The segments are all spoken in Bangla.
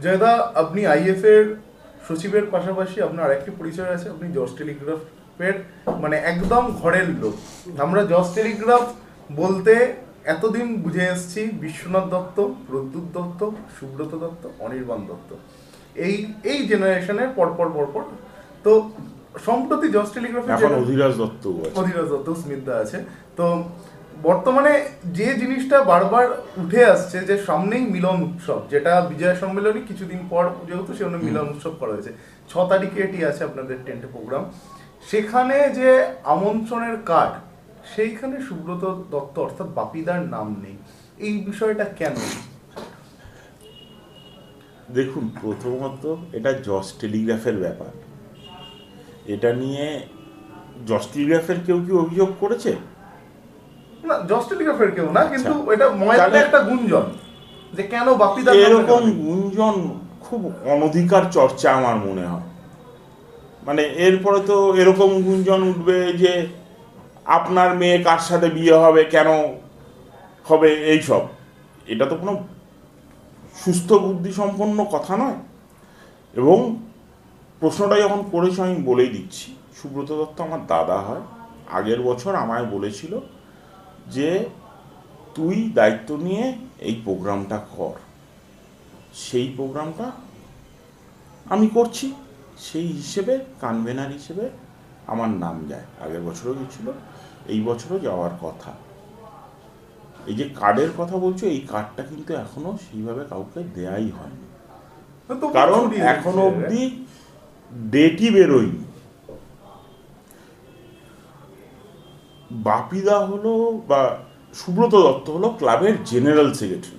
জয়দা, আপনি আইএফ এর সচিবের পাশাপাশি আপনার আরেকটি পরিচয় আছে, আপনি জজ টেলিগ্রাফের মানে একদম ঘরের লোক। আমরা জজ টেলিগ্রাফ বলতে এতদিন বুঝে এসেছি বিশ্বনাথ দত্ত, প্রদ্যুৎ দত্ত, সুব্রত দত্ত, অনির্বাণ দত্ত, এই এই জেনারেশনের পরপর পরপর। তো সম্প্রতি জজ টেলিগ্রাফে এখন অধিরাজ দত্ত আছে। অধিরাজ দত্ত, স্মিতা আছে। তো বর্তমানে যে জিনিসটা বারবার উঠে আসছে যে সামনেই মিলন উৎসব, যেটা বিজয়া সম্মেলনী কিছুদিন পর যেহেতু সেখানে মিলন উৎসব করা হয়েছে, 6 তারিখে এটি আছে আপনাদের টেন্টে প্রোগ্রাম। সেখানে যে আমন্ত্রণের কার্ড, সেইখানে সুব্রত দত্ত অর্থাৎ বাপিদার নাম নেই, এই বিষয়টা কেন? দেখুন, প্রথমত এটা জজ টেলিগ্রাফের ব্যাপার। এটা নিয়ে জজ টেলিগ্রাফের কেউ কি অভিযোগ করেছে? না, জজ টেলিগ্রাফের কেউ না, কিন্তু আচ্ছা, এটা ময়দানে তাহলে একটা গুঞ্জন যে কেন বাপিদার নামটা এরকম কেন নেই? গুঞ্জন খুব অনধিকার চর্চা আমার মনে হয়। মানে এরপরে তো এরকম গুঞ্জন উঠবে যে আপনার মেয়ে কার সাথে বিয়ে হবে, কেন হবে, এইসব। এটা তো কোনো সুস্থ বুদ্ধিসম্পন্ন কথা নয়। এবং প্রশ্নটা যখন করেছো আমি বলেই দিচ্ছি, সুব্রত দত্ত আমার দাদা হয়। আগের বছর আমায় বলেছিল যে তুই দায়িত্ব নিয়ে এই প্রোগ্রামটা কর। সেই প্রোগ্রামটা আমি করছি, সেই হিসেবে কনভেনার হিসেবে আমার নাম যায়। আগের বছরও গেছিলো, এই বছরও যাওয়ার কথা। এই যে কার্ডের কথা বলছো, এই কার্ডটা কিন্তু এখনো সেইভাবে কাউকে দেয়াই হয়নি, তো কারণ ছড়িয়ে এখনো দিচ্ছে। অবধি ডেটই বেরোয়নি। বাপিদা হলো বা সুব্রত দত্ত হলো ক্লাবের জেনারেল সেক্রেটারি।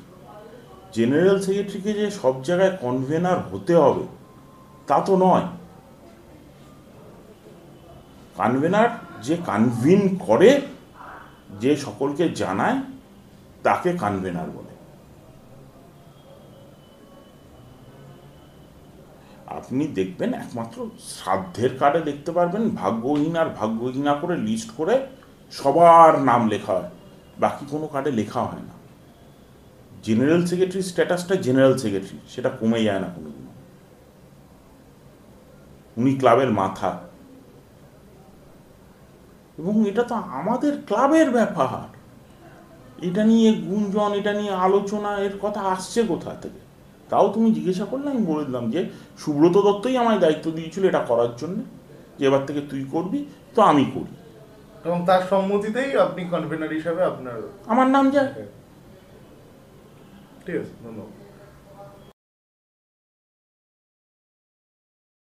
জেনারেল সেক্রেটারিকে যে সব জায়গায় কনভেনার হতে হবে তা তো নয়। কনভেনার যে কনভিন করে, যে সকলকে জানায়, তাকে কনভেনার বলে। আপনি দেখবেন একমাত্র শ্রাদ্ধের কার্ডে দেখতে পারবেন ভাগ্যহীন আর ভাগ্যহীনা করে লিস্ট করে সবার নাম লেখা হয়, বাকি কোনো কার্ডে লেখা হয় না। জেনারেল সেক্রেটারি স্ট্যাটাসটা জেনারেল সেক্রেটারি, সেটা কমে যায় না কোনোদিনও। উনি ক্লাবের মাথা, এবং এটা তো আমাদের ক্লাবের ব্যাপার। এটা নিয়ে গুঞ্জন, এটা নিয়ে আলোচনা, এর কথা আসছে কোথা থেকে? তাও তুমি জিজ্ঞাসা করলে আমি বলে দিলাম যে সুব্রত দত্তই আমায় দায়িত্ব দিয়েছিল এটা করার জন্য, যে এবার থেকে তুই করবি, তো আমি করি। এবং তার সম্মতিতেই আপনি কনভেনার হিসাবে আপনার। আমার নাম যায়। ঠিক আছে, ধন্যবাদ।